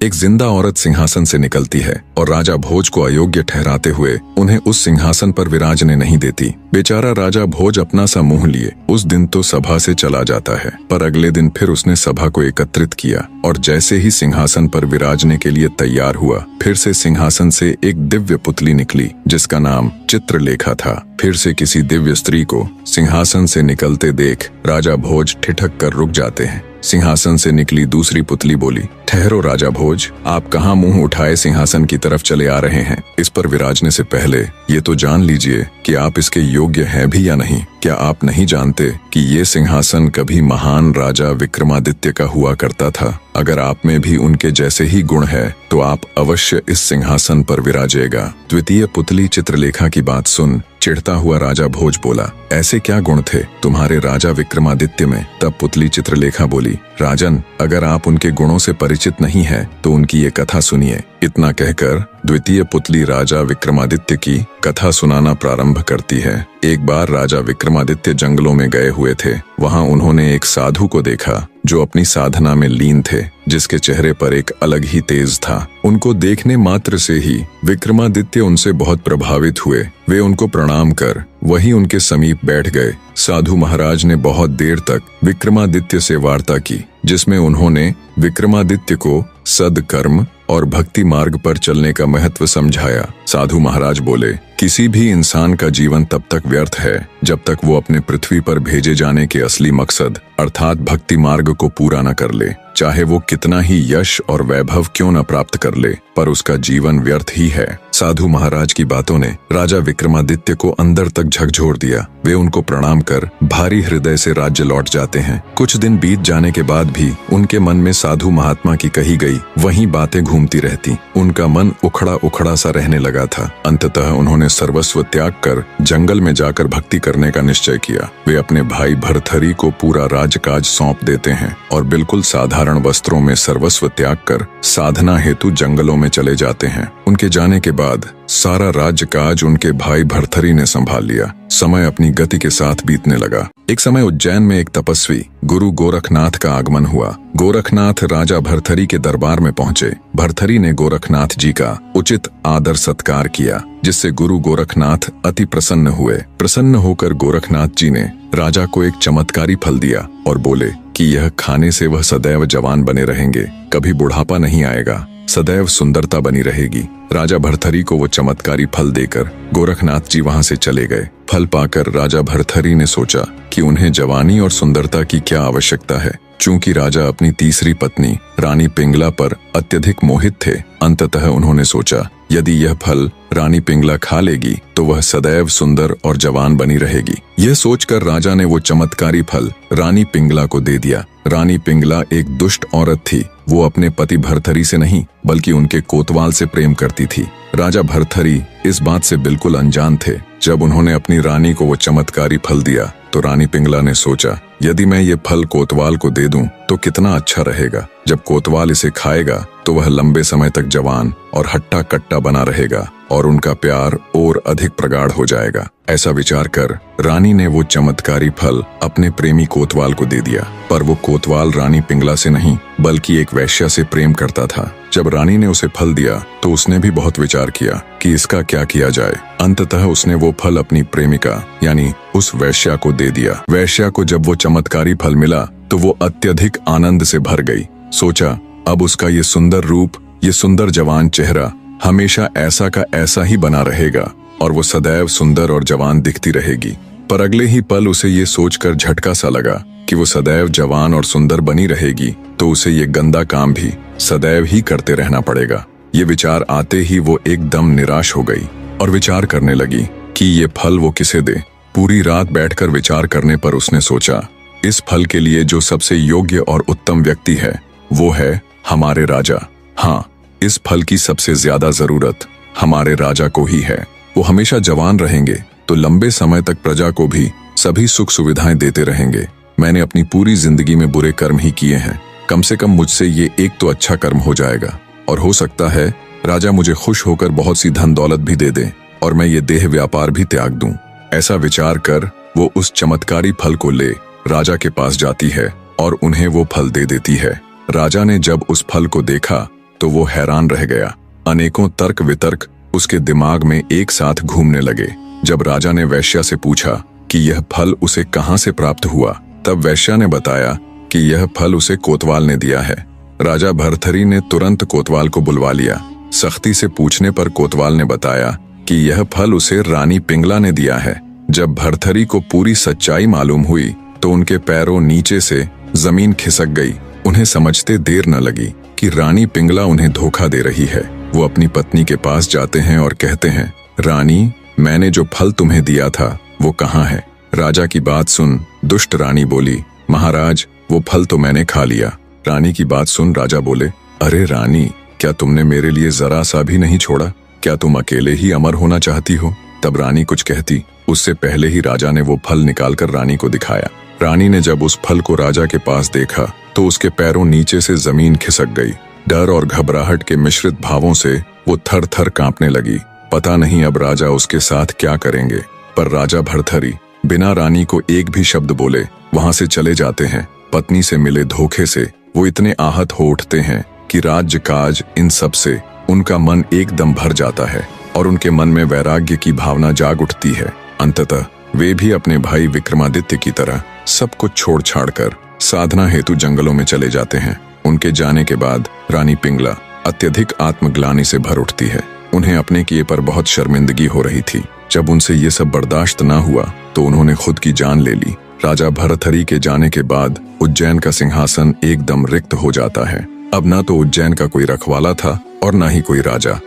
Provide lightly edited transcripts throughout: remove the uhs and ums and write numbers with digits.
एक जिंदा औरत सिंहासन से निकलती है और राजा भोज को अयोग्य ठहराते हुए उन्हें उस सिंहासन पर विराजने नहीं देती। बेचारा राजा भोज अपना सा मुंह लिए उस दिन तो सभा से चला जाता है, पर अगले दिन फिर उसने सभा को एकत्रित किया और जैसे ही सिंहासन पर विराजने के लिए तैयार हुआ, फिर से सिंहासन से एक दिव्य पुतली निकली जिसका नाम चित्रलेखा था। फिर से किसी दिव्य स्त्री को सिंहासन से निकलते देख राजा भोज ठिठक कर रुक जाते हैं। सिंहासन से निकली दूसरी पुतली बोली, ठहरो राजा भोज, आप कहाँ मुंह उठाए सिंहासन की तरफ चले आ रहे हैं? इस पर विराजने से पहले ये तो जान लीजिए कि आप इसके योग्य हैं भी या नहीं। क्या आप नहीं जानते कि ये सिंहासन कभी महान राजा विक्रमादित्य का हुआ करता था? अगर आप में भी उनके जैसे ही गुण है तो आप अवश्य इस सिंहासन पर विराजेगा। द्वितीय पुतली चित्रलेखा की बात सुन चिढ़ता हुआ राजा भोज बोला, ऐसे क्या गुण थे तुम्हारे राजा विक्रमादित्य में? तब पुतली चित्रलेखा बोली, राजन, अगर आप उनके गुणों से परिचित नहीं है तो उनकी ये कथा सुनिए। इतना कहकर द्वितीय पुतली राजा विक्रमादित्य की कथा सुनाना प्रारंभ करती है। एक बार राजा विक्रमादित्य जंगलों में गए हुए थे। वहां उन्होंने एक साधु को देखा जो अपनी साधना में लीन थे, जिसके चेहरे पर एक अलग ही तेज था। उनको देखने मात्र से ही विक्रमादित्य उनसे बहुत प्रभावित हुए। वे उनको प्रणाम कर वहीं उनके समीप बैठ गए। साधु महाराज ने बहुत देर तक विक्रमादित्य से वार्ता की, जिसमें उन्होंने विक्रमादित्य को सद्कर्म और भक्ति मार्ग पर चलने का महत्व समझाया। साधु महाराज बोले, किसी भी इंसान का जीवन तब तक व्यर्थ है जब तक वो अपने पृथ्वी पर भेजे जाने के असली मकसद अर्थात भक्ति मार्ग को पूरा न कर ले। चाहे वो कितना ही यश और वैभव क्यों न प्राप्त कर ले, पर उसका जीवन व्यर्थ ही है। साधु महाराज की बातों ने राजा विक्रमादित्य को अंदर तक झकझोर दिया। वे उनको प्रणाम कर भारी हृदय से राज्य लौट जाते हैं। कुछ दिन बीत जाने के बाद भी उनके मन में साधु महात्मा की कही गई वही बातें घूमती रहती। उनका मन उखड़ा उखड़ा सा रहने लगा था। अंततः उन्होंने सर्वस्व त्याग कर जंगल में जाकर भक्ति करने का निश्चय किया। वे अपने भाई भर्तहरि को पूरा राजकाज सौंप देते हैं और बिल्कुल साधारण वस्त्रों में सर्वस्व त्याग कर साधना हेतु जंगलों में चले जाते हैं। उनके जाने के बाद सारा राज्यकाज उनके भाई भर्तहरि ने संभाल लिया। समय अपनी गति के साथ बीतने लगा। एक समय उज्जैन में एक तपस्वी गुरु गोरखनाथ का आगमन हुआ। गोरखनाथ राजा भर्तहरि के दरबार में पहुंचे। भर्तहरि ने गोरखनाथ जी का उचित आदर सत्कार किया, जिससे गुरु गोरखनाथ अति प्रसन्न हुए। प्रसन्न होकर गोरखनाथ जी ने राजा को एक चमत्कारी फल दिया और बोले कि यह खाने से वह सदैव जवान बने रहेंगे, कभी बुढ़ापा नहीं आएगा, सदैव सुंदरता बनी रहेगी। राजा भर्तहरि को वो चमत्कारी फल देकर गोरखनाथ जी वहां से चले गए। फल पाकर राजा भर्तहरि ने सोचा कि उन्हें जवानी और सुंदरता की क्या आवश्यकता है। चूंकि राजा अपनी तीसरी पत्नी रानी पिंगला पर अत्यधिक मोहित थे, अंततः उन्होंने सोचा यदि यह फल रानी पिंगला खा लेगी तो वह सदैव सुंदर और जवान बनी रहेगी। यह सोचकर राजा ने वो चमत्कारी फल रानी पिंगला को दे दिया। रानी पिंगला एक दुष्ट औरत थी। वो अपने पति भर्तहरि से नहीं बल्कि उनके कोतवाल से प्रेम करती थी। राजा भर्तहरि इस बात से बिल्कुल अनजान थे। जब उन्होंने अपनी रानी को वो चमत्कारी फल दिया तो रानी पिंगला ने सोचा यदि मैं ये फल कोतवाल को दे दूं तो कितना अच्छा रहेगा। जब कोतवाल इसे खाएगा तो वह लंबे समय तक जवान और हट्टा कट्टा बना रहेगा और उनका प्यार और अधिक प्रगाढ़ हो जाएगा। ऐसा विचार कर रानी ने वो चमत्कारी फल अपने प्रेमी कोतवाल को दे दिया। पर वो कोतवाल रानी पिंगला से नहीं बल्कि एक वैश्या से प्रेम करता था। जब रानी ने उसे फल दिया तो उसने भी बहुत विचार किया कि इसका क्या किया जाए। अंततः उसने वो फल अपनी प्रेमिका यानी उस वैश्या को दे दिया। वैश्या को जब वो चमत्कारी फल मिला तो वो अत्यधिक आनंद से भर गई। सोचा अब उसका ये सुंदर रूप, ये सुंदर जवान चेहरा हमेशा ऐसा का ऐसा ही बना रहेगा और वो सदैव सुंदर और जवान दिखती रहेगी। पर अगले ही पल उसे ये सोचकर झटका सा लगा कि वो सदैव जवान और सुंदर बनी रहेगी तो उसे ये गंदा काम भी सदैव ही करते रहना पड़ेगा। ये विचार आते ही वो एकदम निराश हो गई और विचार करने लगी कि ये फल वो किसे दे। पूरी रात बैठकर विचार करने पर उसने सोचा इस फल के लिए जो सबसे योग्य और उत्तम व्यक्ति है वो है हमारे राजा। हाँ, इस फल की सबसे ज्यादा जरूरत हमारे राजा को ही है। वो हमेशा जवान रहेंगे तो लंबे समय तक प्रजा को भी सभी सुख सुविधाएं देते रहेंगे। मैंने अपनी पूरी जिंदगी में बुरे कर्म ही किए हैं, कम से कम मुझसे ये एक तो अच्छा कर्म हो जाएगा और हो सकता है राजा मुझे खुश होकर बहुत सी धन दौलत भी दे दे और मैं ये देह व्यापार भी त्याग दूं। ऐसा विचार कर वो उस चमत्कारी फल को ले राजा के पास जाती है और उन्हें वो फल दे देती है। राजा ने जब उस फल को देखा तो वो हैरान रह गया। अनेकों तर्क वितर्क उसके दिमाग में एक साथ घूमने लगे। जब राजा ने वैश्या से पूछा कि यह फल उसे कहाँ से प्राप्त हुआ, तब वैश्या ने बताया कि यह फल उसे कोतवाल ने दिया है। राजा भर्तहरि ने तुरंत कोतवाल को बुलवा लिया। सख्ती से पूछने पर कोतवाल ने बताया कि यह फल उसे रानी पिंगला ने दिया है। जब भर्तहरि को पूरी सच्चाई मालूम हुई तो उनके पैरों नीचे से जमीन खिसक गई। उन्हें समझते देर न लगी कि रानी पिंगला उन्हें धोखा दे रही है। वो अपनी पत्नी के पास जाते हैं और कहते हैं, रानी, मैंने जो फल तुम्हें दिया था वो कहाँ है? राजा की बात सुन दुष्ट रानी बोली, महाराज, वो फल तो मैंने खा लिया। रानी की बात सुन राजा बोले, अरे रानी, क्या तुमने मेरे लिए जरा सा भी नहीं छोड़ा? क्या तुम अकेले ही अमर होना चाहती हो? तब रानी कुछ कहती, उससे पहले ही राजा ने वो फल निकालकर रानी को दिखाया। रानी ने जब उस फल को राजा के पास देखा तो उसके पैरों नीचे से जमीन खिसक गई। डर और घबराहट के मिश्रित भावों से वो थर थर कांपने लगी। पता नहीं अब राजा उसके साथ क्या करेंगे। पर राजा भर्तहरि बिना रानी को एक भी शब्द बोले वहां से चले जाते हैं। पत्नी से मिले धोखे से वो इतने आहत हो उठते हैं कि राज्य काज इन सब से उनका मन एकदम भर जाता है और उनके मन में वैराग्य की भावना जाग उठती है। अंततः वे भी अपने भाई विक्रमादित्य की तरह सब कुछ छोड़ छाड़ कर साधना हेतु जंगलों में चले जाते हैं। उनके जाने के बाद रानी पिंगला अत्यधिक आत्मग्लानि से भर उठती है। उन्हें अपने किए पर बहुत शर्मिंदगी हो रही थी। जब उनसे ये सब बर्दाश्त ना हुआ तो उन्होंने खुद की जान ले ली। राजा भर्तहरि के जाने के बाद उज्जैन का सिंहासन एकदम रिक्त हो जाता है। अब ना तो उज्जैन का कोई रखवाला था और ना ही कोई राजा।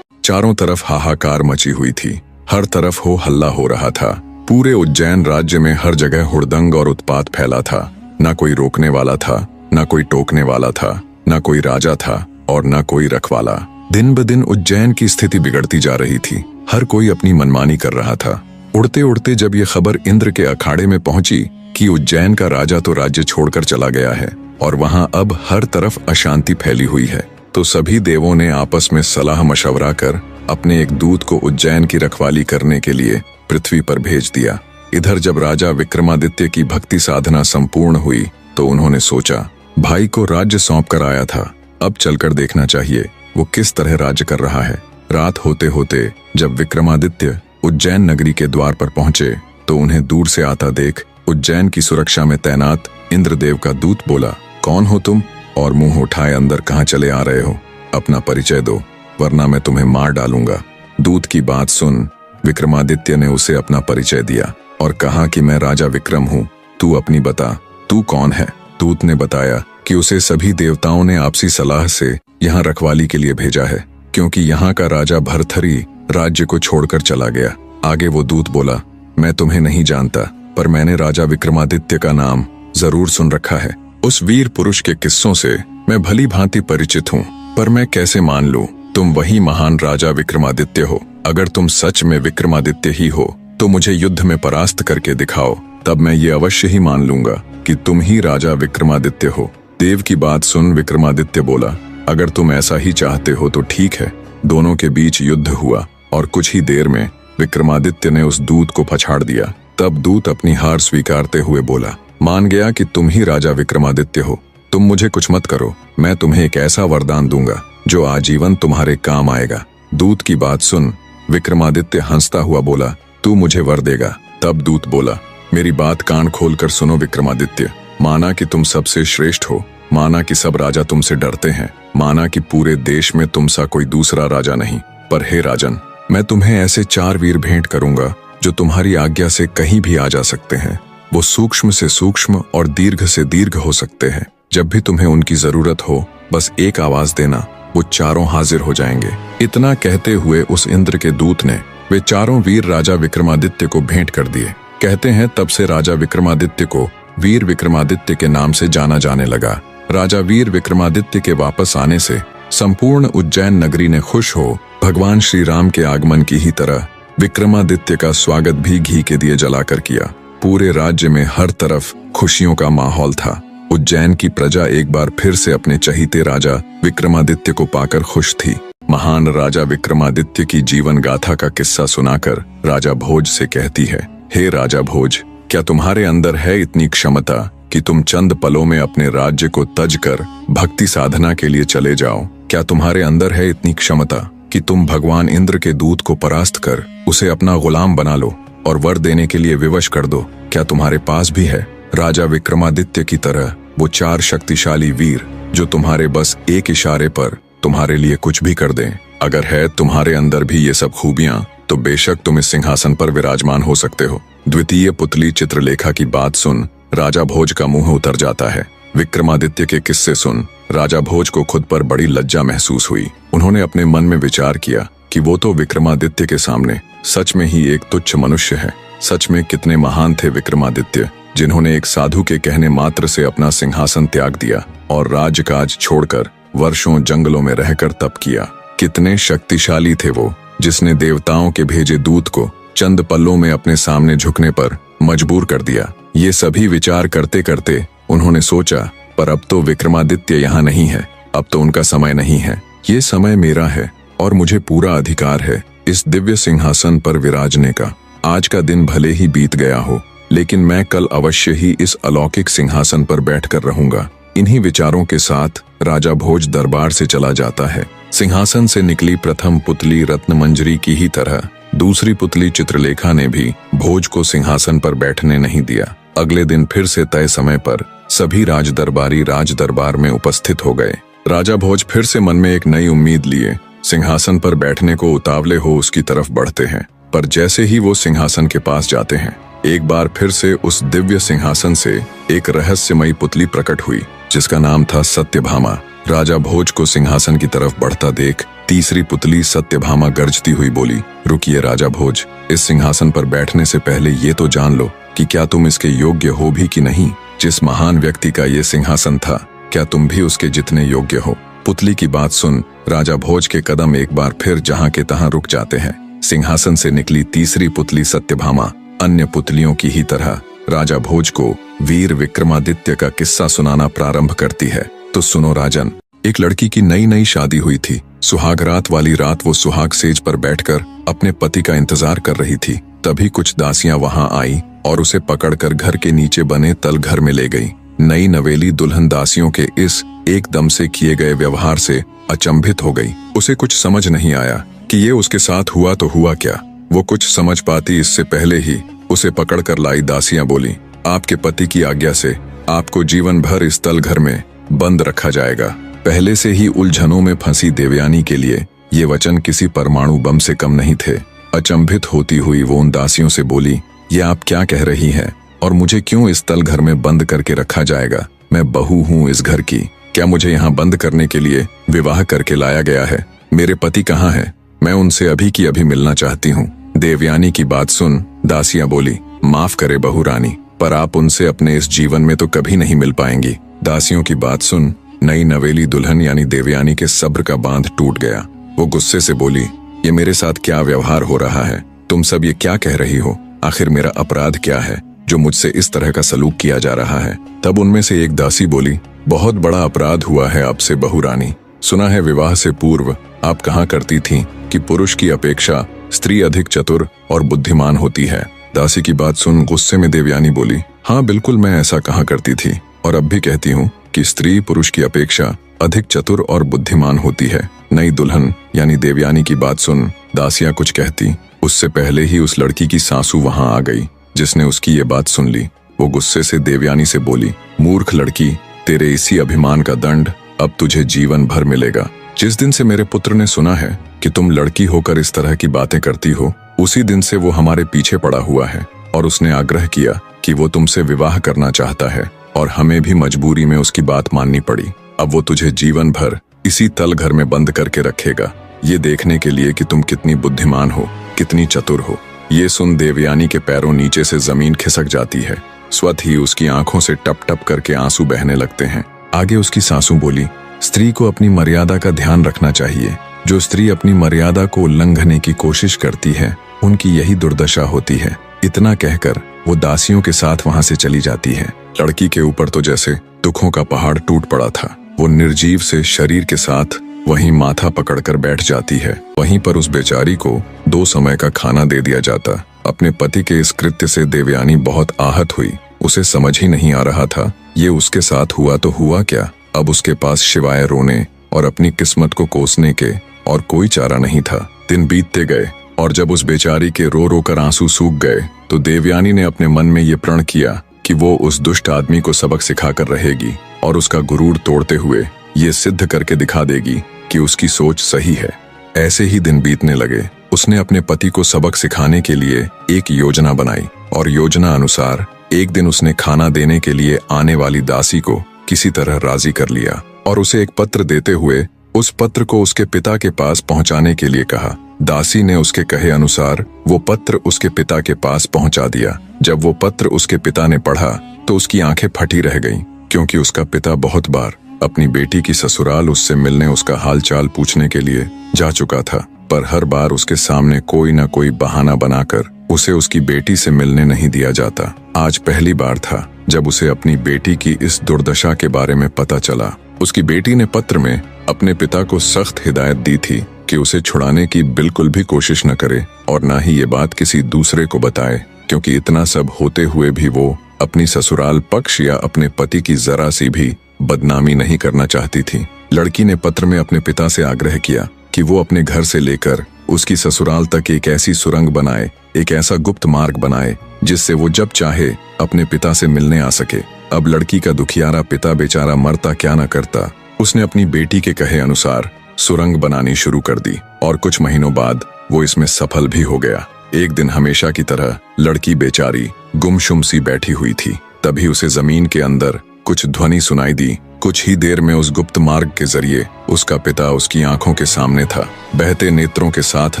चारों तरफ हाहाकार मची हुई थी। हर तरफ हो हल्ला हो रहा था। पूरे उज्जैन राज्य में हर जगह हुड़दंग और उत्पात फैला था। ना कोई रोकने वाला था, ना कोई टोकने वाला था, ना कोई राजा था और ना कोई रखवाला। दिन ब दिन उज्जैन की स्थिति बिगड़ती जा रही थी। हर कोई अपनी मनमानी कर रहा था। उड़ते उड़ते जब ये खबर इंद्र के अखाड़े में पहुंची कि उज्जैन का राजा तो राज्य छोड़कर चला गया है और वहां अब हर तरफ अशांति फैली हुई है, तो सभी देवों ने आपस में सलाह मशवरा कर अपने एक दूत को उज्जैन की रखवाली करने के लिए पृथ्वी पर भेज दिया। इधर जब राजा विक्रमादित्य की भक्ति साधना संपूर्ण हुई तो उन्होंने सोचा, भाई को राज्य सौंप कर आया था, अब चलकर देखना चाहिए वो किस तरह राज्य कर रहा है। रात होते होते जब विक्रमादित्य उज्जैन नगरी के द्वार पर पहुंचे तो उन्हें दूर से आता देख उज्जैन की सुरक्षा में तैनात इंद्रदेव का दूत बोला, कौन हो तुम और मुंह उठाए अंदर कहाँ चले आ रहे हो? अपना परिचय दो वरना मैं तुम्हें मार डालूंगा। दूत की बात सुन विक्रमादित्य ने उसे अपना परिचय दिया और कहा कि मैं राजा विक्रम हूँ, तू अपनी बता, तू कौन है? दूत ने बताया कि उसे सभी देवताओं ने आपसी सलाह से यहाँ रखवाली के लिए भेजा है, क्योंकि यहाँ का राजा भर्तहरि राज्य को छोड़कर चला गया। आगे वो दूत बोला, मैं तुम्हें नहीं जानता, पर मैंने राजा विक्रमादित्य का नाम जरूर सुन रखा है। उस वीर पुरुष के किस्सों से मैं भली भांति परिचित हूँ, पर मैं कैसे मान लूं तुम वही महान राजा विक्रमादित्य हो? अगर तुम सच में विक्रमादित्य ही हो तो मुझे युद्ध में परास्त करके दिखाओ, तब मैं ये अवश्य ही मान लूंगा कि तुम ही राजा विक्रमादित्य हो। देव की बात सुन विक्रमादित्य बोला, अगर तुम ऐसा ही चाहते हो तो ठीक है। दोनों के बीच युद्ध हुआ और कुछ ही देर में विक्रमादित्य ने उस दूत को पछाड़ दिया। तब दूत अपनी हार स्वीकारते हुए बोला, मान गया कि तुम ही राजा विक्रमादित्य हो। तुम मुझे कुछ मत करो, मैं तुम्हें एक ऐसा वरदान दूंगा जो आजीवन तुम्हारे काम आएगा। दूत की बात सुन विक्रमादित्य हंसता हुआ बोला, तू मुझे वर देगा? तब दूत बोला, मेरी बात कान खोलकर सुनो विक्रमादित्य। माना कि तुम सबसे श्रेष्ठ हो, माना कि सब राजा तुमसे डरते हैं, माना कि पूरे देश में तुम सा कोई दूसरा राजा नहीं, पर हे राजन, मैं तुम्हें ऐसे 4 वीर भेंट करूंगा जो तुम्हारी आज्ञा से कहीं भी आ जा सकते हैं। वो सूक्ष्म से सूक्ष्म और दीर्घ से दीर्घ हो सकते हैं। जब भी तुम्हें उनकी जरूरत हो बस एक आवाज देना, वो चारों हाजिर हो जाएंगे। इतना कहते हुए उस इंद्र के दूत ने वे 4 वीर राजा विक्रमादित्य को भेंट कर दिए। कहते हैं तब से राजा विक्रमादित्य को वीर विक्रमादित्य के नाम से जाना जाने लगा। राजा वीर विक्रमादित्य के वापस आने से संपूर्ण उज्जैन नगरी ने खुश हो भगवान श्री राम के आगमन की ही तरह विक्रमादित्य का स्वागत भी घी के दिए जलाकर किया। पूरे राज्य में हर तरफ खुशियों का माहौल था। उज्जैन की प्रजा एक बार फिर से अपने चहीते राजा विक्रमादित्य को पाकर खुश थी। महान राजा विक्रमादित्य की जीवन गाथा का किस्सा सुनाकर राजा भोज से कहती है, हे राजा भोज, क्या तुम्हारे अंदर है इतनी क्षमता कि तुम चंद पलों में अपने राज्य को तज कर भक्ति साधना के लिए चले जाओ? क्या तुम्हारे अंदर है इतनी क्षमता कि तुम भगवान इंद्र के दूत को परास्त कर उसे अपना गुलाम बना लो और वर देने के लिए विवश कर दो? क्या तुम्हारे पास भी है राजा विक्रमादित्य की तरह वो 4 शक्तिशाली वीर जो तुम्हारे बस एक इशारे पर तुम्हारे लिए कुछ भी कर दें? अगर है तुम्हारे अंदर भी ये सब खूबियां तो बेशक तुम इस सिंहासन पर विराजमान हो सकते हो। द्वितीय पुतली चित्रलेखा की बात सुन राजा भोज का मुंह उतर जाता है। विक्रमादित्य के किस्से सुन राजा भोज को खुद पर बड़ी लज्जा महसूस हुई। उन्होंने अपने मन में विचार किया कि वो तो विक्रमादित्य के सामने सच में ही एक तुच्छ मनुष्य है। सच में कितने महान थे विक्रमादित्य, जिन्होंने एक साधु के कहने मात्र से अपना सिंहासन त्याग दिया और राजकाज छोड़कर वर्षों जंगलों में रहकर तप किया। कितने शक्तिशाली थे वो, जिसने देवताओं के भेजे दूत को चंद पल्लों में अपने सामने झुकने पर मजबूर कर दिया। ये सभी विचार करते करते उन्होंने सोचा, पर अब तो विक्रमादित्य यहाँ नहीं है, अब तो उनका समय नहीं है। ये समय मेरा है और मुझे पूरा अधिकार है इस दिव्य सिंहासन पर विराजने का। आज का दिन भले ही बीत गया हो, लेकिन मैं कल अवश्य ही इस अलौकिक सिंहासन पर बैठकर रहूंगा। इन्हीं विचारों के साथ राजा भोज दरबार से चला जाता है। सिंहासन से निकली प्रथम पुतली रत्नमंजरी की ही तरह दूसरी पुतली चित्रलेखा ने भी भोज को सिंहासन पर बैठने नहीं दिया। अगले दिन फिर से तय समय पर सभी राजदरबारी राजदरबार में उपस्थित हो गए। राजा भोज फिर से मन में एक नई उम्मीद लिए सिंहासन पर बैठने को उतावले हो उसकी तरफ बढ़ते हैं। पर जैसे ही वो सिंहासन के पास जाते हैं, एक बार फिर से उस दिव्य सिंहासन से एक रहस्यमयी पुतली प्रकट हुई, जिसका नाम था सत्यभामा। राजा भोज को सिंहासन की तरफ बढ़ता देख तीसरी पुतली सत्यभामा गरजती हुई बोली, रुकिए राजा भोज, इस सिंहासन पर बैठने से पहले ये तो जान लो कि क्या तुम इसके योग्य हो भी कि नहीं। जिस महान व्यक्ति का ये सिंहासन था, क्या तुम भी उसके जितने योग्य हो? पुतली की बात सुन राजा भोज के कदम एक बार फिर जहां के तहां रुक जाते हैं। सिंहासन से निकली तीसरी पुतली सत्यभामा अन्य पुतलियों की ही तरह राजा भोज को वीर विक्रमादित्य का किस्सा सुनाना प्रारंभ करती है। तो सुनो राजन, एक लड़की की नई नई शादी हुई थी। सुहाग रात वाली रात वो सुहाग सेज पर बैठकर अपने पति का इंतजार कर रही थी। तभी कुछ दासियां वहां आई और उसे पकड़कर घर के नीचे बने तल घर में ले गई। नई नवेली दुल्हन दासियों के इस एकदम से किए गए व्यवहार से अचंभित हो गई। उसे कुछ समझ नहीं आया कि ये उसके साथ हुआ तो हुआ क्या। वो कुछ समझ पाती इससे पहले ही उसे पकड़कर लाई दासियां बोली, आपके पति की आज्ञा से आपको जीवन भर इस तल घर में बंद रखा जाएगा। पहले से ही उलझनों में फंसी देवयानी के लिए ये वचन किसी परमाणु बम से कम नहीं थे। अचंभित होती हुई वो उन दासियों से बोली, ये आप क्या कह रही हैं और मुझे क्यों इस तल घर में बंद करके रखा जाएगा? मैं बहू हूँ इस घर की, क्या मुझे यहाँ बंद करने के लिए विवाह करके लाया गया है? मेरे पति कहाँ है? मैं उनसे अभी की अभी मिलना चाहती हूँ। देवयानी की बात सुन दासियां बोली, माफ करे बहू रानी, पर आप उनसे अपने इस जीवन में तो कभी नहीं मिल पाएंगी। दासियों की बात सुन नई नवेली दुल्हन यानी देवयानी के सब्र का बांध टूट गया। वो गुस्से से बोली, ये मेरे साथ क्या व्यवहार हो रहा है? तुम सब ये क्या कह रही हो? आखिर मेरा अपराध क्या है जो मुझसे इस तरह का सलूक किया जा रहा है? तब उनमें से एक दासी बोली, बहुत बड़ा अपराध हुआ है आपसे बहू रानी। सुना है विवाह से पूर्व आप कहा करती थीं कि पुरुष की अपेक्षा स्त्री अधिक चतुर और बुद्धिमान होती है। दासी की बात सुन गुस्से में देवयानी बोली, हाँ बिल्कुल मैं ऐसा कहा करती थी और अब भी कहती हूँ कि स्त्री पुरुष की अपेक्षा अधिक चतुर और बुद्धिमान होती है। नई दुल्हन यानी देवयानी की बात सुन दासियां कुछ कहती, उससे पहले ही उस लड़की की सासू वहां आ गई जिसने उसकी ये बात सुन ली। वो गुस्से से देवयानी से बोली, मूर्ख लड़की, तेरे इसी अभिमान का दंड अब तुझे जीवन भर मिलेगा। जिस दिन से मेरे पुत्र ने सुना है कि तुम लड़की होकर इस तरह की बातें करती हो, उसी दिन से वो हमारे पीछे पड़ा हुआ है और उसने आग्रह किया कि वो तुमसे विवाह करना चाहता है और हमें भी मजबूरी में उसकी बात माननी पड़ी। अब वो तुझे जीवन भर इसी तल घर में बंद करके रखेगा, ये देखने के लिए कि तुम कितनी बुद्धिमान हो, कितनी चतुर हो। ये सुन देवयानी के पैरों नीचे से जमीन खिसक जाती है। स्वतः ही उसकी आंखों से टप टप करके आंसू बहने लगते हैं। आगे उसकी सासू बोली, स्त्री को अपनी मर्यादा का ध्यान रखना चाहिए। जो स्त्री अपनी मर्यादा को उल्लंघने की कोशिश करती है, उनकी यही दुर्दशा होती है। इतना कहकर वो दासियों के साथ वहां से चली जाती है। लड़की के ऊपर तो जैसे दुखों का पहाड़ टूट पड़ा था। वो निर्जीव से शरीर के साथ वहीं माथा पकड़कर बैठ जाती है। वहीं पर उस बेचारी को 2 समय का खाना दे दिया जाता। अपने पति के इस कृत्य से देवयानी बहुत आहत हुई। उसे समझ ही नहीं आ रहा था ये उसके साथ हुआ तो हुआ क्या। अब उसके पास सिवाय रोने और अपनी किस्मत को कोसने के और कोई चारा नहीं था। दिन बीतते गए और जब उस बेचारी के रो रो कर आंसू सूख गए तो देवयानी ने अपने मन में ये प्रण किया कि वो उस दुष्ट आदमी को सबक सिखाकर रहेगी और उसका गुरूर तोड़ते हुए ये सिद्ध करके दिखा देगी कि उसकी सोच सही है। ऐसे ही दिन बीतने लगे। उसने अपने पति को सबक सिखाने के लिए एक योजना बनाई और योजना अनुसार एक दिन उसने खाना देने के लिए आने वाली दासी को किसी तरह राजी कर लिया और उसे एक पत्र देते हुए उस पत्र को उसके पिता के पास पहुंचाने के लिए कहा। दासी ने उसके कहे अनुसार वो पत्र उसके पिता के पास पहुंचा दिया। जब वो पत्र उसके पिता ने पढ़ा तो उसकी आंखें फटी रह गईं, क्योंकि उसका पिता बहुत बार अपनी बेटी की ससुराल उससे मिलने उसका हालचाल पूछने के लिए जा चुका था, पर हर बार उसके सामने कोई न कोई बहाना बनाकर उसे उसकी बेटी से मिलने नहीं दिया जाता। आज पहली बार था जब उसे अपनी बेटी की इस दुर्दशा के बारे में पता चला। उसकी बेटी ने पत्र में अपने पिता को सख्त हिदायत दी थी कि उसे छुड़ाने की बिल्कुल भी कोशिश न करे और न ही ये बात किसी दूसरे को बताए, क्योंकि इतना सब होते हुए भी वो अपनी ससुराल पक्ष या अपने पति की जरा सी भी बदनामी नहीं करना चाहती थी। लड़की ने पत्र में अपने पिता से आग्रह किया कि वो अपने घर से लेकर उसकी ससुराल तक एक ऐसी सुरंग बनाए, एक ऐसा गुप्त मार्ग बनाए जिससे वो जब चाहे अपने पिता से मिलने आ सके। अब लड़की का दुखियारा पिता बेचारा मरता क्या न करता। उसने अपनी बेटी के कहे अनुसार सुरंग बनानी शुरू कर दी और कुछ महीनों बाद वो इसमें सफल भी हो गया। एक दिन हमेशा की तरह लड़की बेचारी गुमसुम सी बैठी हुई थी। तभी उसे जमीन के अंदर कुछ ध्वनि सुनाई दी। कुछ ही देर में उस गुप्त मार्ग के जरिए उसका पिता उसकी आंखों के सामने था। बहते नेत्रों के साथ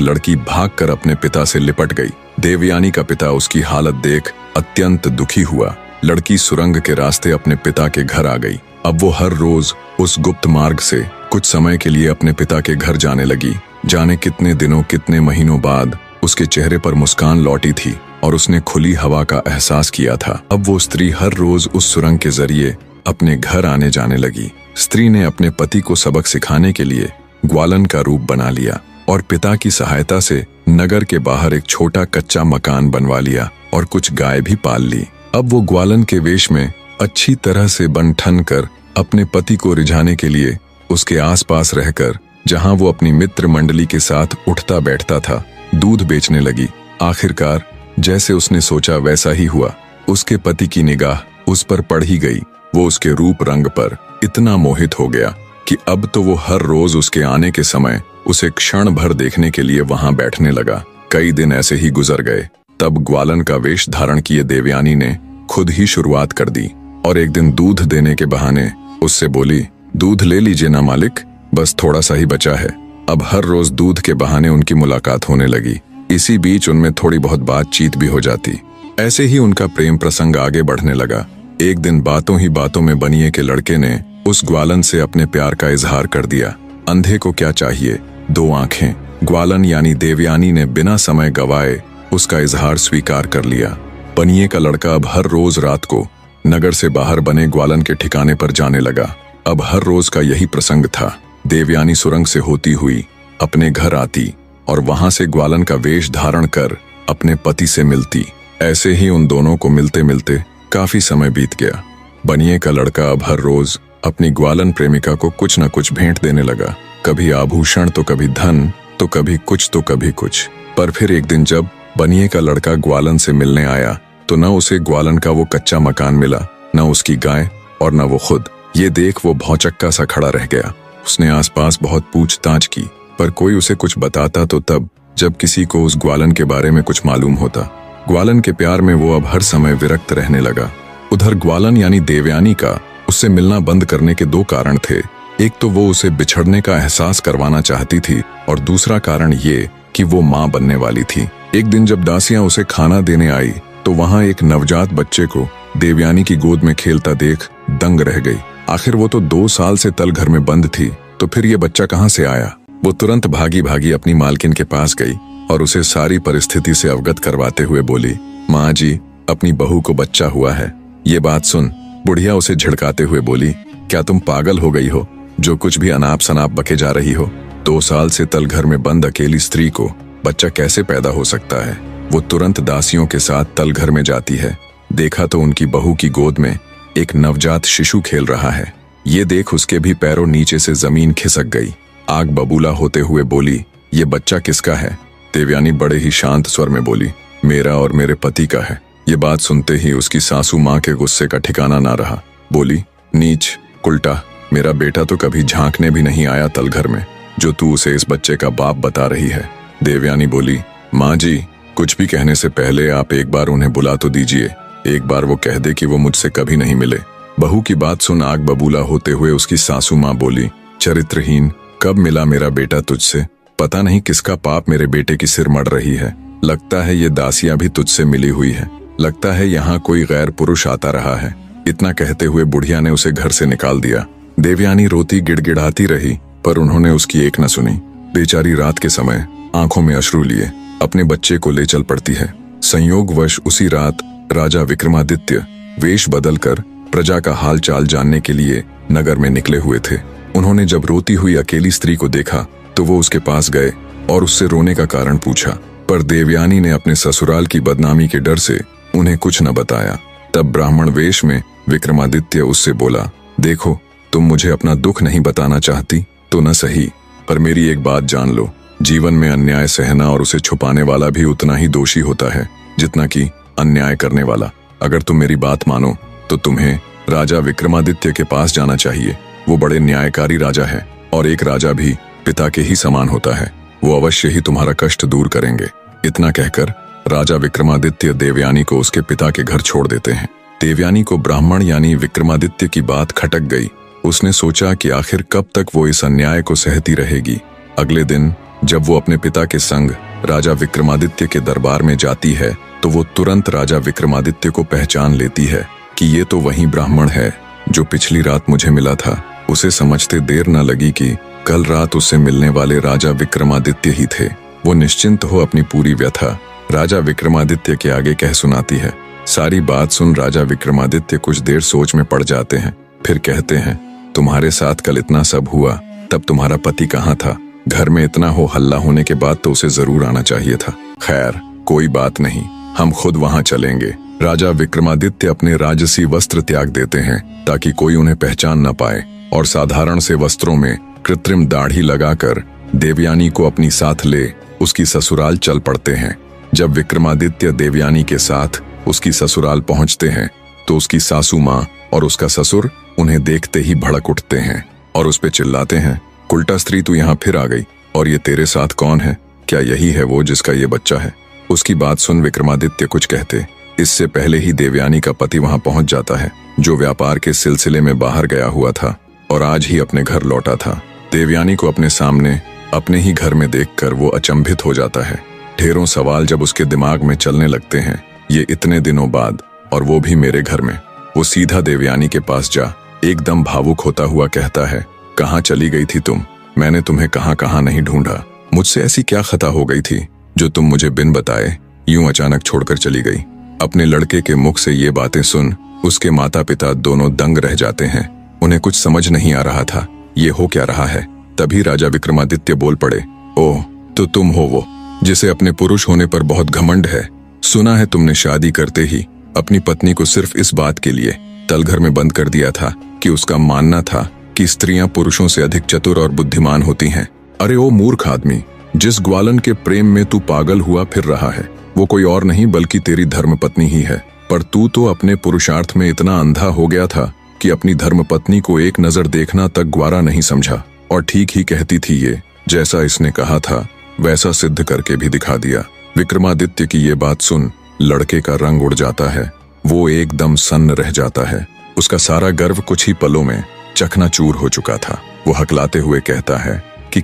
लड़की भागकर अपने पिता से लिपट गई। देवयानी का पिता उसकी हालत देख अत्यंत दुखी हुआ। लड़की सुरंग के रास्ते अपने पिता के घर आ गई। अब वो हर रोज उस गुप्त मार्ग से कुछ समय के लिए अपने पिता के घर जाने लगी। जाने कितने दिनों कितने महीनों बाद उसके चेहरे पर मुस्कान लौटी थी और उसने खुली हवा का एहसास किया था। अब वो स्त्री हर रोज उस सुरंग के जरिए अपने घर आने जाने लगी। स्त्री ने अपने पति को सबक सिखाने के लिए ग्वालन का रूप बना लिया और पिता की सहायता से नगर के बाहर एक छोटा कच्चा मकान बनवा लिया और कुछ गाय भी पाल ली। अब वो ग्वालन के वेश में अच्छी तरह से बन ठन कर अपने पति को रिझाने के लिए उसके आसपास रहकर, जहां वो अपनी मित्र मंडली के साथ उठता बैठता था, दूध बेचने लगी। आखिरकार जैसे उसने सोचा वैसा ही हुआ। उसके पति की निगाह उस पर पड़ ही गई। वो उसके रूप रंग पर इतना मोहित हो गया कि अब तो वो हर रोज उसके आने के समय उसे क्षण भर देखने के लिए वहां बैठने लगा। कई दिन ऐसे ही गुजर गए। तब ग्वालन का वेश धारण किए देवयानी ने खुद ही शुरुआत कर दी और एक दिन दूध देने के बहाने उससे बोली, दूध ले लीजिए ना मालिक, बस थोड़ा सा ही बचा है। अब हर रोज दूध के बहाने उनकी मुलाकात होने लगी। इसी बीच उनमें थोड़ी बहुत बातचीत भी हो जाती। ऐसे ही उनका प्रेम प्रसंग आगे बढ़ने लगा। एक दिन बातों ही बातों में बनिए के लड़के ने उस ग्वालन से अपने प्यार का इजहार कर दिया। अंधे को क्या चाहिए, दो आंखें। ग्वालन यानी देवयानी ने बिना समय गवाए उसका इजहार स्वीकार कर लिया। बनिए का लड़का अब हर रोज रात को नगर से बाहर बने ग्वालन के ठिकाने पर जाने लगा। अब हर रोज का यही प्रसंग था। देवयानी सुरंग से होती हुई अपने घर आती और वहां से ग्वालन का वेश धारण कर अपने पति से मिलती। ऐसे ही उन दोनों को मिलते मिलते काफी समय बीत गया। बनिए का लड़का अब हर रोज अपनी ग्वालन प्रेमिका को कुछ न कुछ भेंट देने लगा। कभी आभूषण तो कभी धन, तो कभी कुछ तो कभी कुछ। पर फिर एक दिन जब बनिए का लड़का ग्वालन से मिलने आया तो न उसे ग्वालन का वो कच्चा मकान मिला, न उसकी गाय और न वो खुद। ये देख वो भौचक्का सा खड़ा रह गया। उसने आसपास बहुत पूछताछ की, पर कोई उसे कुछ बताता तो तब जब किसी को उस ग्वालन के बारे में कुछ मालूम होता। ग्वालन के प्यार में वो अब हर समय विरक्त रहने लगा। उधर ग्वालन यानी देवयानी का उससे मिलना बंद करने के दो कारण थे। एक तो वो उसे बिछड़ने का एहसास करवाना चाहती थी और दूसरा कारण ये कि वो माँ बनने वाली थी। एक दिन जब दासियां उसे खाना देने आई तो वहां एक नवजात बच्चे को देवयानी की गोद में खेलता देख दंग रह गई। आखिर वो तो 2 साल से तल घर में बंद थी, तो फिर ये बच्चा कहाँ से आया। वो तुरंत भागी भागी अपनी मालकिन के पास गई और उसे सारी परिस्थिति से अवगत करवाते हुए बोली, माँ जी, अपनी बहू को बच्चा हुआ है। ये बात सुन बुढ़िया उसे झिड़काते हुए बोली, क्या तुम पागल हो गई हो, जो कुछ भी अनाप शनाप बके जा रही हो। 2 साल से तल घर में बंद अकेली स्त्री को बच्चा कैसे पैदा हो सकता है। वो तुरंत दासियों के साथ तल घर में जाती है। देखा तो उनकी बहू की गोद में एक नवजात शिशु खेल रहा है। ये देख उसके भी पैरों नीचे से जमीन खिसक गई। आग बबूला होते हुए बोली, ये बच्चा किसका है? देवयानी बड़े ही शांत स्वर में बोली, मेरा और मेरे पति का है। ये बात सुनते ही उसकी सासू माँ के गुस्से का ठिकाना ना रहा। बोली, नीच, उल्टा, मेरा बेटा तो कभी झांकने भी नहीं आया तलघर में, जो तू उसे इस बच्चे का बाप बता रही है। देवयानी बोली, माँ जी, कुछ भी कहने से पहले आप एक बार उन्हें बुला तो दीजिए। एक बार वो कह दे कि वो मुझसे कभी नहीं मिले। बहू की बात सुन आग बबूला होते हुए उसकी सासू माँ बोली, चरित्रहीन, कब मिला मेरा बेटा तुझसे? पता नहीं किसका पाप मेरे बेटे की सिर मड़ रही है। लगता है ये दासियां भी तुझसे मिली हुई है। लगता है यहाँ कोई गैर पुरुष आता रहा है। इतना कहते हुए बुढ़िया ने उसे घर से निकाल दिया। देवयानी रोती गिड़गिड़ाती रही, पर उन्होंने उसकी एक न सुनी। बेचारी रात के समय आंखों में अश्रु लिए अपने बच्चे को ले चल पड़ती है। संयोगवश उसी रात राजा विक्रमादित्य वेश बदलकर प्रजा का हाल चाल जानने के लिए नगर में निकले हुए थे। उन्होंने जब रोती हुई अकेली स्त्री को देखा तो वो उसके पास गए और उससे रोने का कारण पूछा, पर देवयानी ने अपने ससुराल की बदनामी के डर से उन्हें कुछ न बताया। तब ब्राह्मण वेश में विक्रमादित्य उससे बोला, देखो, तुम मुझे अपना दुख नहीं बताना चाहती तो न सही, पर मेरी एक बात जान लो, जीवन में अन्याय सहना और उसे छुपाने वाला भी उतना ही दोषी होता है जितना कि अन्याय करने वाला। अगर तुम मेरी बात मानो तो तुम्हें राजा विक्रमादित्य के पास जाना चाहिए। वो बड़े न्यायकारी राजा है और एक राजा भी पिता के ही समान होता है। वो अवश्य ही तुम्हारा कष्ट दूर करेंगे। इतना कहकर राजा विक्रमादित्य देवयानी को उसके पिता के घर छोड़ देते हैं। देवयानी को ब्राह्मण यानी विक्रमादित्य की बात खटक गई। उसने सोचा कि आखिर कब तक वो इस अन्याय को सहती रहेगी। अगले दिन जब वो अपने पिता के संग राजा विक्रमादित्य के दरबार में जाती है तो वो तुरंत राजा विक्रमादित्य को पहचान लेती है कि ये तो वही ब्राह्मण है जो पिछली रात मुझे मिला था। उसे समझते देर न लगी कि कल रात उससे मिलने वाले राजा विक्रमादित्य ही थे। वो निश्चिंत हो अपनी पूरी व्यथा राजा विक्रमादित्य के आगे कह सुनाती है। सारी बात सुन राजा विक्रमादित्य कुछ देर सोच में पड़ जाते हैं, फिर कहते हैं, तुम्हारे साथ कल इतना सब हुआ, तब तुम्हारा पति कहाँ था? घर में इतना हो हल्ला होने के बाद तो उसे जरूर आना चाहिए था। खैर, कोई बात नहीं, हम खुद वहां चलेंगे। राजा विक्रमादित्य अपने राजसी वस्त्र त्याग देते हैं ताकि कोई उन्हें पहचान न पाए और साधारण से वस्त्रों में कृत्रिम दाढ़ी लगाकर देवयानी को अपनी साथ ले उसकी ससुराल चल पड़ते हैं। जब विक्रमादित्य देवयानी के साथ उसकी ससुराल पहुंचते हैं तो उसकी सासू माँ और उसका ससुर उन्हें देखते ही भड़क उठते हैं और उस पे चिल्लाते हैं, उल्टा स्त्री तू यहाँ फिर आ गई, और ये तेरे साथ कौन है? क्या यही है वो जिसका ये बच्चा है? उसकी बात सुन विक्रमादित्य कुछ कहते इससे पहले ही देवयानी का पति वहां पहुंच जाता है, जो व्यापार के सिलसिले में बाहर गया हुआ था और आज ही अपने घर लौटा था। देवयानी को अपने सामने अपने ही घर में देखकर वो अचंभित हो जाता है। ढेरों सवाल जब उसके दिमाग में चलने लगते हैं, ये इतने दिनों बाद और वो भी मेरे घर में। वो सीधा देवयानी के पास जा एकदम भावुक होता हुआ कहता है, कहाँ चली गई थी तुम? मैंने तुम्हें कहाँ कहाँ नहीं ढूंढा। मुझसे ऐसी क्या खता हो गई थी जो तुम मुझे बिन बताए यूं अचानक छोड़कर चली गई? अपने लड़के के मुख से ये बातें सुन उसके माता पिता दोनों दंग रह जाते हैं। उन्हें कुछ समझ नहीं आ रहा था ये हो क्या रहा है। तभी राजा विक्रमादित्य बोल पड़े, ओह, तो तुम हो वो जिसे अपने पुरुष होने पर बहुत घमंड है। सुना है तुमने शादी करते ही अपनी पत्नी को सिर्फ इस बात के लिए तलघर में बंद कर दिया था कि उसका मानना था कि स्त्रियां पुरुषों से अधिक चतुर और बुद्धिमान होती हैं। अरे ओ मूर्ख आदमी, जिस ग्वालन के प्रेम में तू पागल हुआ फिर रहा है वो कोई और नहीं बल्कि तेरी धर्मपत्नी ही है। पर तू तो अपने पुरुषार्थ में इतना अंधा हो गया था कि अपनी धर्मपत्नी को एक नजर देखना तक ग्वारा नहीं समझा। और ठीक ही कहती थी ये, जैसा इसने कहा था वैसा सिद्ध करके भी दिखा दिया। विक्रमादित्य की ये बात सुन लड़के का रंग उड़ जाता है। वो एकदम सन्न रह जाता है। उसका सारा गर्व कुछ ही पलों में चकनाचूर हो चुका था। वो हकलाते हुए कहता है कि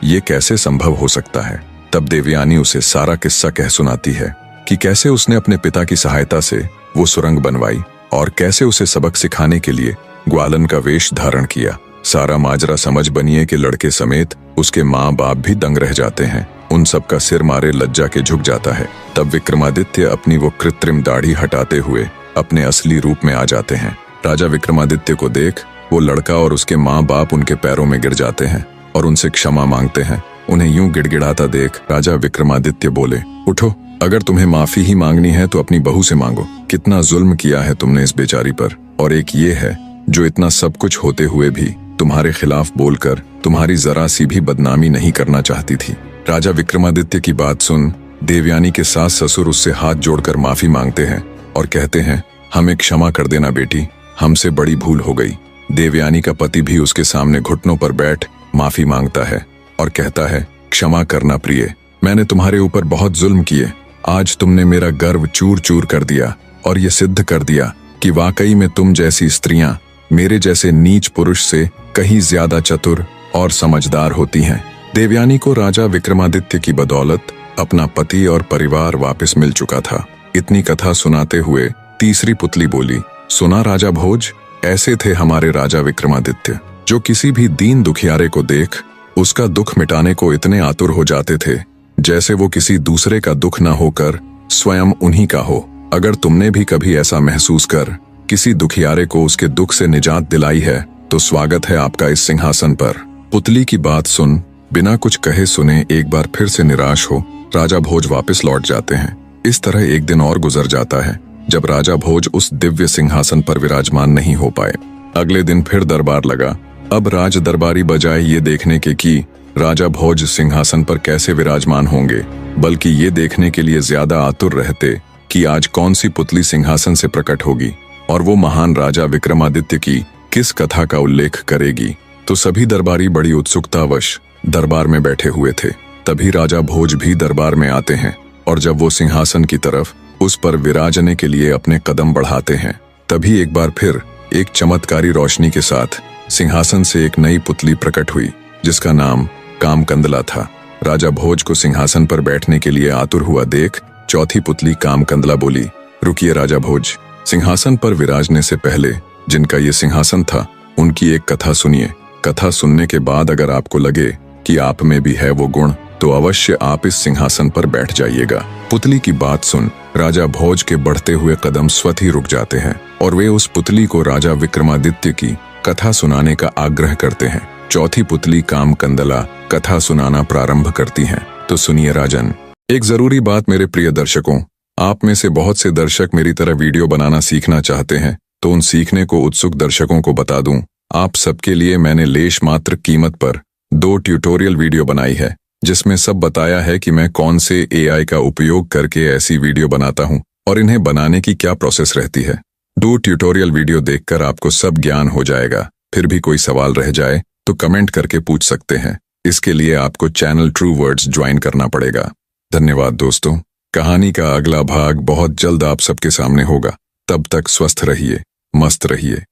ये कैसे संभव हो सकता है। तब देवयानी उसे सारा किस्सा कह सुनाती है कि कैसे उसने अपने पिता की सहायता से वो सुरंग बनवाई और कैसे उसे सबक सिखाने के लिए ग्वालन का वेश धारण किया। सारा माजरा समझ बनिए कि लड़के समेत उसके माँ बाप भी दंग रह जाते हैं। उन सब का सिर मारे लज्जा के झुक जाता है। तब विक्रमादित्य अपनी वो कृत्रिम दाढ़ी हटाते हुए अपने असली रूप में आ जाते हैं। राजा विक्रमादित्य को देख वो लड़का और उसके माँ बाप उनके पैरों में गिर जाते हैं और उनसे क्षमा मांगते हैं। उन्हें यूं गिड़गिड़ाता देख राजा विक्रमादित्य बोले, उठो, अगर तुम्हें माफी ही मांगनी है तो अपनी बहू से मांगो। कितना जुल्म किया है तुमने इस बेचारी पर। और एक ये है जो इतना सब कुछ होते हुए भी तुम्हारे खिलाफ बोलकर तुम्हारी जरा सी भी बदनामी नहीं करना चाहती थी। राजा विक्रमादित्य की बात सुन देवयानी के सास ससुर उससे हाथ जोड़कर माफी मांगते हैं और कहते हैं, हमें क्षमा कर देना बेटी, हमसे बड़ी भूल हो गई। देवयानी का पति भी उसके सामने घुटनों पर बैठ माफी मांगता है और कहता है, क्षमा करना प्रिय, मैंने तुम्हारे ऊपर बहुत जुल्म किए। आज तुमने मेरा गर्व चूर चूर कर दिया और ये सिद्ध कर दिया कि वाकई में तुम जैसी स्त्रियां मेरे जैसे नीच पुरुष से कहीं ज्यादा चतुर और समझदार होती हैं। देवयानी को राजा विक्रमादित्य की बदौलत अपना पति और परिवार वापस मिल चुका था। इतनी कथा सुनाते हुए तीसरी पुतली बोली, सुना राजा भोज, ऐसे थे हमारे राजा विक्रमादित्य, जो किसी भी दीन दुखियारे को देख उसका दुख मिटाने को इतने आतुर हो जाते थे जैसे वो किसी दूसरे का दुख न होकर स्वयं उन्हीं का हो। अगर तुमने भी कभी ऐसा महसूस कर किसी दुखियारे को उसके दुख से निजात दिलाई है तो स्वागत है आपका इस सिंहासन पर। पुतली की बात सुन बिना कुछ कहे सुने एक बार फिर से निराश हो राजा भोज वापस लौट जाते हैं। इस तरह एक दिन और गुजर जाता है जब राजा भोज उस दिव्य सिंहासन पर विराजमान नहीं हो पाए। अगले दिन फिर दरबार लगा। अब राज दरबारी बजाय ये देखने के कि राजा भोज सिंहासन पर कैसे विराजमान होंगे, बल्कि ये देखने के लिए ज्यादा आतुर रहते कि आज कौन सी पुतली सिंहासन से प्रकट होगी और वो महान राजा विक्रमादित्य की किस कथा का उल्लेख करेगी। तो सभी दरबारी बड़ी उत्सुकतावश दरबार में बैठे हुए थे। तभी राजा भोज भी दरबार में आते हैं और जब वो सिंहासन की तरफ उस पर विराजने के लिए अपने कदम बढ़ाते हैं, तभी एक बार फिर एक चमत्कारी रोशनी के साथ सिंहासन से एक नई पुतली प्रकट हुई जिसका नाम कामकंदला था। राजा भोज को सिंहासन पर बैठने के लिए आतुर हुआ देख चौथी पुतली कामकंदला बोली, रुकिए राजा भोज, सिंहासन पर विराजने से पहले जिनका ये सिंहासन था उनकी एक कथा सुनिए। कथा सुनने के बाद अगर आपको लगे कि आप में भी है वो गुण तो अवश्य आप इस सिंहासन पर बैठ जाइएगा। पुतली की बात सुन राजा भोज के बढ़ते हुए कदम स्वतः ही रुक जाते हैं और वे उस पुतली को राजा विक्रमादित्य की कथा सुनाने का आग्रह करते हैं। चौथी पुतली कामकंदला कथा सुनाना प्रारंभ करती हैं। तो सुनिए राजन, एक जरूरी बात मेरे प्रिय दर्शकों, आप में से बहुत से दर्शक मेरी तरह वीडियो बनाना सीखना चाहते हैं, तो उन सीखने को उत्सुक दर्शकों को बता दूं, आप सबके लिए मैंने लेश मात्र कीमत पर 2 ट्यूटोरियल वीडियो बनाई है जिसमें सब बताया है कि मैं कौन से AI का उपयोग करके ऐसी वीडियो बनाता हूं और इन्हें बनाने की क्या प्रोसेस रहती है। 2 ट्यूटोरियल वीडियो देखकर आपको सब ज्ञान हो जाएगा। फिर भी कोई सवाल रह जाए तो कमेंट करके पूछ सकते हैं। इसके लिए आपको चैनल ट्रू वर्ड्स ज्वाइन करना पड़ेगा। धन्यवाद दोस्तों। कहानी का अगला भाग बहुत जल्द आप सबके सामने होगा। तब तक स्वस्थ रहिए, मस्त रहिए।